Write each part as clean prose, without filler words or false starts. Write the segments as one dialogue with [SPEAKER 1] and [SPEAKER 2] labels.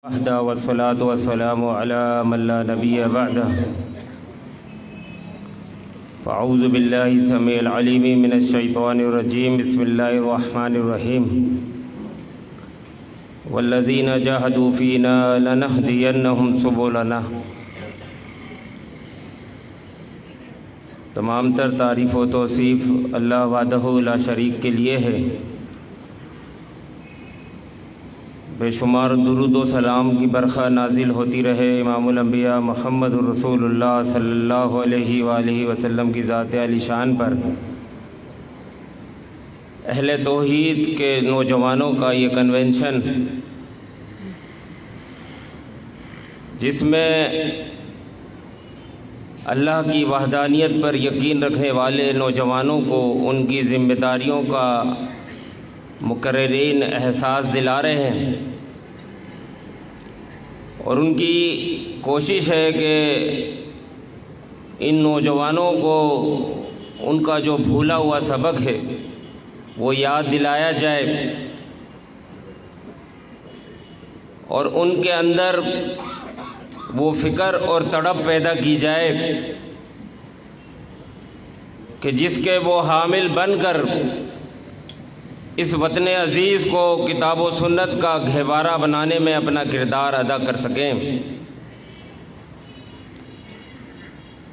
[SPEAKER 1] وحدہ والصلاة والسلام علی من لا نبی بعدہ فاعوذ باللہ السمیع العلیم من الشیطان الرجیم بسم اللہ الرحمن الرحیم والذین جاہدوا فینا لنہدینہم سبلنا۔ تمام تر تعریف و توصیف اللہ وحدہ لا شریک کے لیے ہے۔ بے شمار درود و سلام کی برخہ نازل ہوتی رہے امام الانبیاء محمد رسول اللہ صلی اللہ علیہ وآلہ وسلم کی ذات عالی شان پر۔ اہل توحید کے نوجوانوں کا یہ کنونشن، جس میں اللہ کی وحدانیت پر یقین رکھنے والے نوجوانوں کو ان کی ذمہ داریوں کا مقررین احساس دلا رہے ہیں، اور ان کی کوشش ہے کہ ان نوجوانوں کو ان کا جو بھولا ہوا سبق ہے وہ یاد دلایا جائے، اور ان کے اندر وہ فکر اور تڑپ پیدا کی جائے کہ جس کے وہ حامل بن کر اس وطن عزیز کو کتاب و سنت کا گہوارہ بنانے میں اپنا کردار ادا کر سکیں۔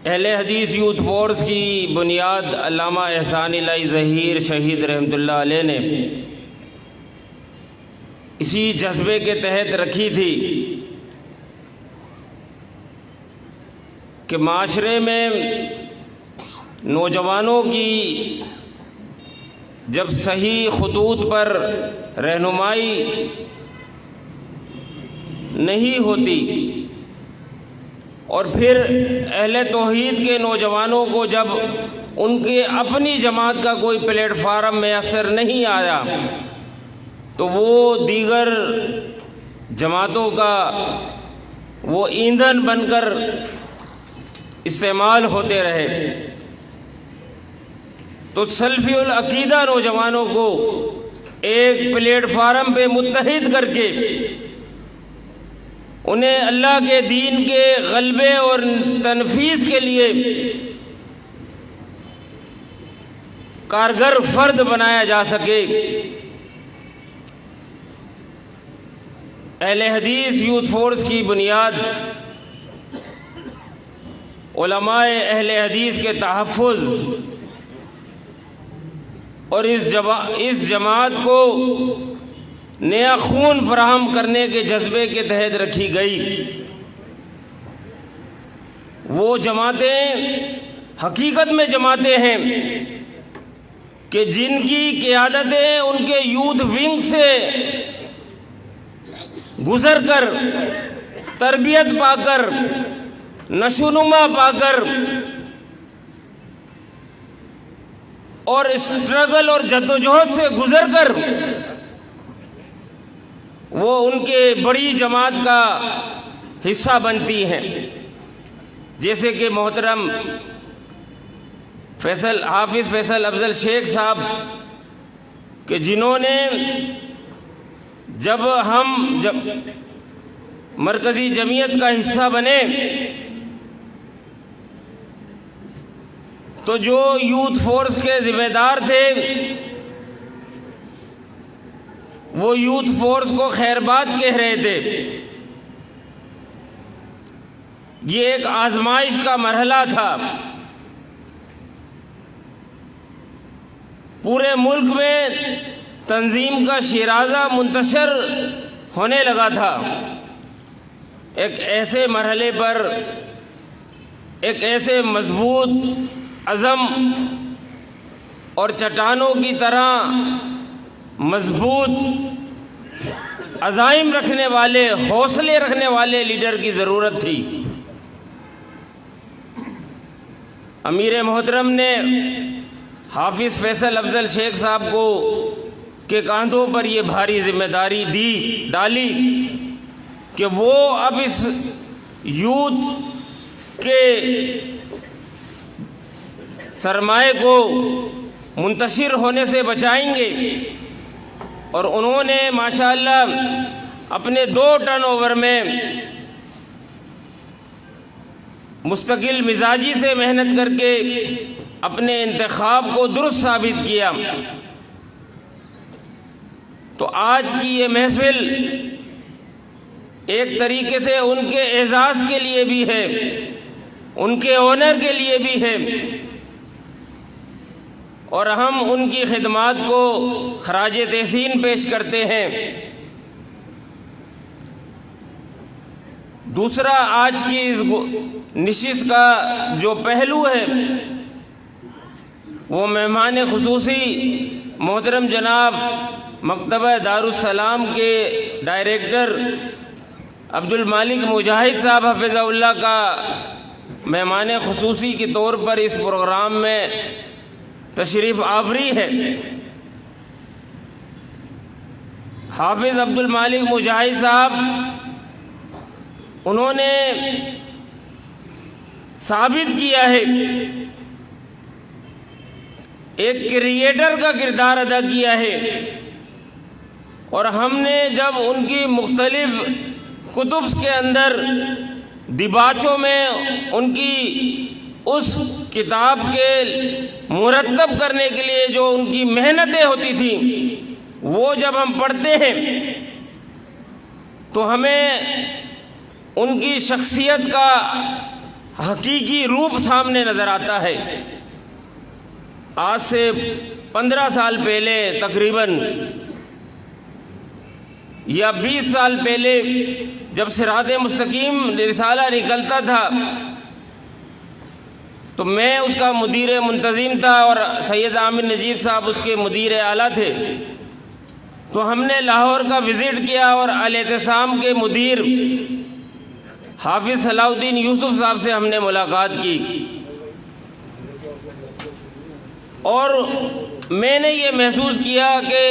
[SPEAKER 1] اہل حدیث یوتھ فورس کی بنیاد علامہ احسان الہی ظہیر شہید رحمۃ اللہ علیہ نے اسی جذبے کے تحت رکھی تھی کہ معاشرے میں نوجوانوں کی جب صحیح خطوط پر رہنمائی نہیں ہوتی، اور پھر اہل توحید کے نوجوانوں کو جب ان کے اپنی جماعت کا کوئی پلیٹ فارم میسر نہیں آیا، تو وہ دیگر جماعتوں کا وہ ایندھن بن کر استعمال ہوتے رہے۔ تو سلفی العقیدہ نوجوانوں کو ایک پلیٹ فارم پہ متحد کر کے انہیں اللہ کے دین کے غلبے اور تنفیذ کے لیے کارگر فرد بنایا جا سکے۔ اہل حدیث یوتھ فورس کی بنیاد علماء اہل حدیث کے تحفظ اور اس جماعت کو نیا خون فراہم کرنے کے جذبے کے تحت رکھی گئی۔ وہ جماعتیں حقیقت میں جماعتیں ہیں کہ جن کی قیادتیں ان کے یوتھ ونگ سے گزر کر، تربیت پا کر، نشوونما پا کر، اور اسٹرگل اور جدوجہد سے گزر کر وہ ان کے بڑی جماعت کا حصہ بنتی ہیں، جیسے کہ محترم حافظ فیصل افضل شیخ صاحب کہ جنہوں نے جب مرکزی جمعیت کا حصہ بنے تو جو یوتھ فورس کے ذمہ دار تھے وہ یوتھ فورس کو خیر بات کہہ رہے تھے۔ یہ ایک آزمائش کا مرحلہ تھا، پورے ملک میں تنظیم کا شیرازہ منتشر ہونے لگا تھا۔ ایک ایسے مرحلے پر ایک ایسے مضبوط عزم اور چٹانوں کی طرح مضبوط عزائم رکھنے والے، حوصلے رکھنے والے لیڈر کی ضرورت تھی۔ امیر محترم نے حافظ فیصل افضل شیخ صاحب کو کے کاندھوں پر یہ بھاری ذمہ داری ڈالی کہ وہ اب اس یوتھ کے سرمائے کو منتشر ہونے سے بچائیں گے، اور انہوں نے ماشاءاللہ اپنے 2 ٹرن اوور میں مستقل مزاجی سے محنت کر کے اپنے انتخاب کو درست ثابت کیا۔ تو آج کی یہ محفل ایک طریقے سے ان کے اعزاز کے لیے بھی ہے، ان کے آنر کے لیے بھی ہے، اور ہم ان کی خدمات کو خراج تحسین پیش کرتے ہیں۔ دوسرا، آج کی اس نشست کا جو پہلو ہے وہ مہمان خصوصی محترم جناب مکتبہ دارالسلام کے ڈائریکٹر عبد المالک مجاہد صاحب حفظہ اللہ کا مہمان خصوصی کے طور پر اس پروگرام میں تشریف آوری ہے۔ حافظ عبد المالک مجاہد صاحب انہوں نے ثابت کیا ہے، ایک کریٹر کا کردار ادا کیا ہے، اور ہم نے جب ان کی مختلف کتب کے اندر دیباچوں میں ان کی اس کتاب کے مرتب کرنے کے لیے جو ان کی محنتیں ہوتی تھیں وہ جب ہم پڑھتے ہیں تو ہمیں ان کی شخصیت کا حقیقی روپ سامنے نظر آتا ہے۔ آج سے 15 سال پہلے تقریباً یا 20 سال پہلے جب صراط مستقیم رسالہ نکلتا تھا تو میں اس کا مدیر منتظم تھا اور سید عامر نجیب صاحب اس کے مدیر اعلیٰ تھے۔ تو ہم نے لاہور کا وزٹ کیا اور الاعتصام کے مدیر حافظ صلاح الدین یوسف صاحب سے ہم نے ملاقات کی، اور میں نے یہ محسوس کیا کہ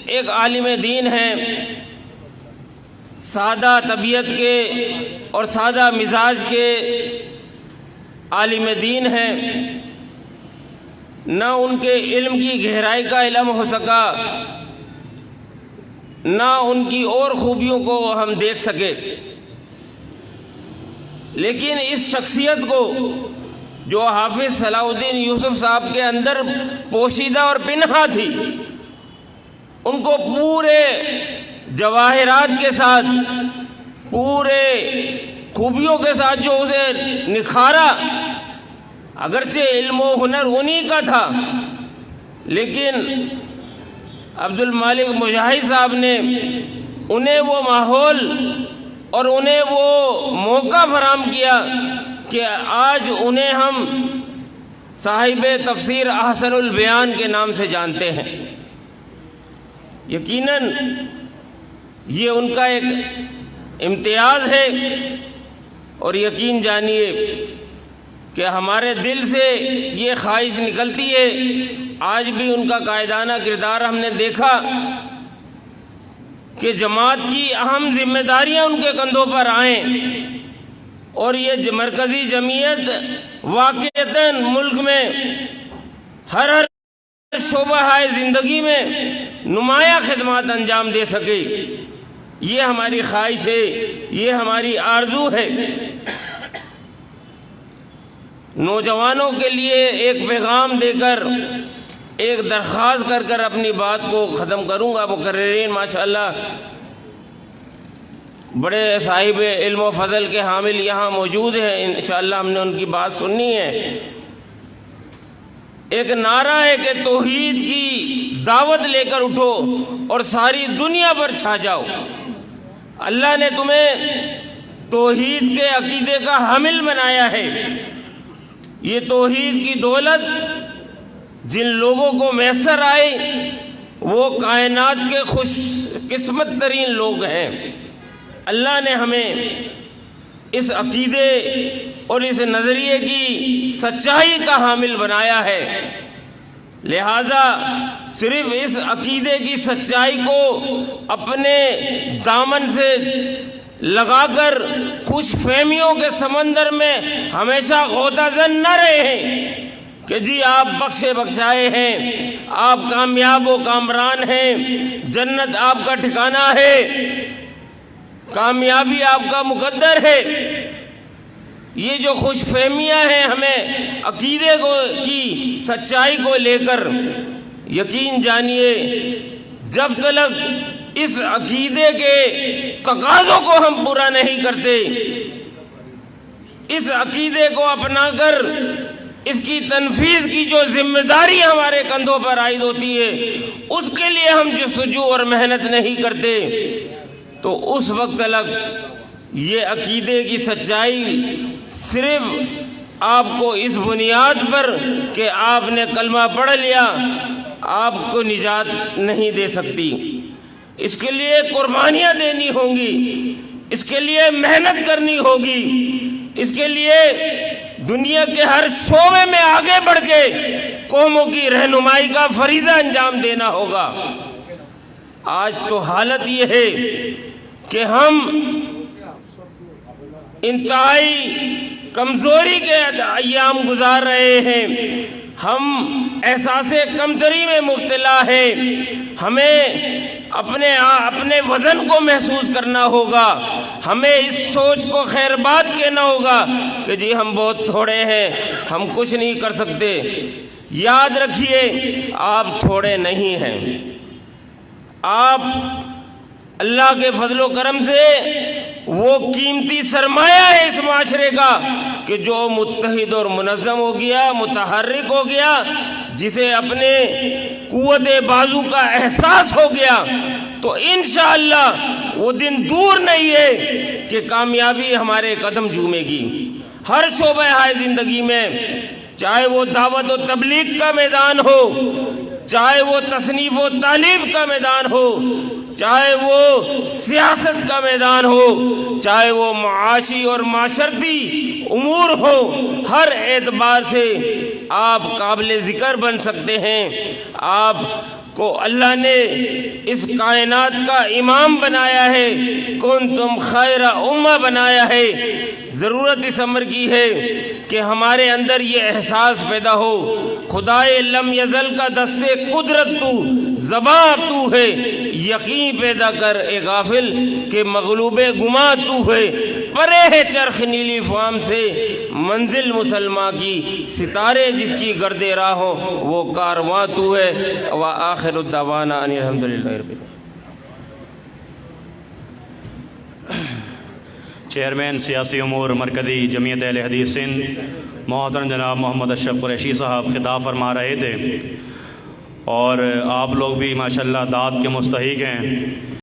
[SPEAKER 1] ایک عالم دین ہیں، سادہ طبیعت کے اور سادہ مزاج کے عالم دین ہیں، نہ ان کے علم کی گہرائی کا علم ہو سکا، نہ ان کی اور خوبیوں کو ہم دیکھ سکے، لیکن اس شخصیت کو جو حافظ صلاح الدین یوسف صاحب کے اندر پوشیدہ اور پنہا تھی، ان کو پورے جواہرات کے ساتھ، پورے خوبیوں کے ساتھ جو اسے نکھارا، اگرچہ علم و ہنر انہی کا تھا، لیکن عبد المالک مجاہد صاحب نے انہیں وہ ماحول اور انہیں وہ موقع فراہم کیا کہ آج انہیں ہم صاحب تفسیر احسن البیان کے نام سے جانتے ہیں۔ یقیناً یہ ان کا ایک امتیاز ہے، اور یقین جانیے کہ ہمارے دل سے یہ خواہش نکلتی ہے، آج بھی ان کا قائدانہ کردار ہم نے دیکھا کہ جماعت کی اہم ذمہ داریاں ان کے کندھوں پر آئیں، اور یہ مرکزی جمعیت واقعتاً ملک میں ہر شعبہ زندگی میں نمایاں خدمات انجام دے سکے۔ یہ ہماری خواہش ہے، یہ ہماری آرزو ہے۔ نوجوانوں کے لیے ایک پیغام دے کر، ایک درخواست کر اپنی بات کو ختم کروں گا۔ مقررین ماشاءاللہ بڑے صاحب علم و فضل کے حامل یہاں موجود ہیں، انشاءاللہ ہم نے ان کی بات سننی ہے۔ ایک نعرہ ہے کہ توحید کی دعوت لے کر اٹھو اور ساری دنیا پر چھا جاؤ۔ اللہ نے تمہیں توحید کے عقیدے کا حامل بنایا ہے۔ یہ توحید کی دولت جن لوگوں کو میسر آئی وہ کائنات کے خوش قسمت ترین لوگ ہیں۔ اللہ نے ہمیں اس عقیدے اور اس نظریے کی سچائی کا حامل بنایا ہے، لہذا صرف اس عقیدے کی سچائی کو اپنے دامن سے لگا کر خوش فہمیوں کے سمندر میں ہمیشہ غوطہ زن نہ رہیں کہ جی آپ بخشے بخشائے ہیں، آپ کامیاب و کامران ہیں، جنت آپ کا ٹھکانہ ہے۔ کامیابی آپ کا مقدر ہے۔ یہ جو خوش فہمیاں ہیں ہمیں عقیدے کی سچائی کو لے کر، یقین جانیے جب تک اس عقیدے کے تقاضوں کو ہم پورا نہیں کرتے، اس عقیدے کو اپنا کر اس کی تنفیذ کی جو ذمہ داری ہمارے کندھوں پر عائد ہوتی ہے، اس کے لیے ہم جستجو اور محنت نہیں کرتے، تو اس وقت تک یہ عقیدے کی سچائی صرف آپ کو اس بنیاد پر کہ آپ نے کلمہ پڑھ لیا آپ کو نجات نہیں دے سکتی۔ اس کے لیے قربانیاں دینی ہوں گی، اس کے لیے محنت کرنی ہوگی، اس کے لیے دنیا کے ہر شعبے میں آگے بڑھ کے قوموں کی رہنمائی کا فریضہ انجام دینا ہوگا۔ آج تو حالت یہ ہے کہ ہم انتہائی کمزوری کے ایام گزار رہے ہیں، ہم احساس کمتری میں مبتلا ہیں، ہمیں اپنے وزن کو محسوس کرنا ہوگا، ہمیں اس سوچ کو خیر بات کہنا ہوگا کہ جی ہم بہت تھوڑے ہیں، ہم کچھ نہیں کر سکتے۔ یاد رکھیے آپ تھوڑے نہیں ہیں، آپ اللہ کے فضل و کرم سے وہ قیمتی سرمایہ ہے اس معاشرے کا کہ جو متحد اور منظم ہو گیا، متحرک ہو گیا، جسے اپنے قوت بازو کا احساس ہو گیا، تو انشاءاللہ وہ دن دور نہیں ہے کہ کامیابی ہمارے قدم چومے گی۔ ہر شعبہ ہے زندگی میں، چاہے وہ دعوت و تبلیغ کا میدان ہو، چاہے وہ تصنیف و تعلیف کا میدان ہو، چاہے وہ سیاست کا میدان ہو، چاہے وہ معاشی اور معاشرتی امور ہو، ہر اعتبار سے آپ قابل ذکر بن سکتے ہیں۔ آپ کو اللہ نے اس کائنات کا امام بنایا ہے، کنتم خیر امہ بنایا ہے۔ ضرورت اس امر کی ہے کہ ہمارے اندر یہ احساس پیدا ہو، خدائے لم یزل کا دستے قدرت تو، زباں تو ہے، یقین پیدا کر اے غافل کہ مغلوب گماں تو ہے، پرے ہے چرخ نیلی فام سے منزل مسلمہ کی، ستارے جس کی گرد راہ ہو وہ کارواں تو ہے۔ وآخر الدعوانا ان الحمدللہ رب العالمین۔
[SPEAKER 2] چیئرمین سیاسی امور مرکزی جمعیت اہل حدیث سندھ محترم جناب محمد اشرف قریشی صاحب خطاب فرما رہے تھے، اور آپ لوگ بھی ماشاءاللہ داد کے مستحق ہیں۔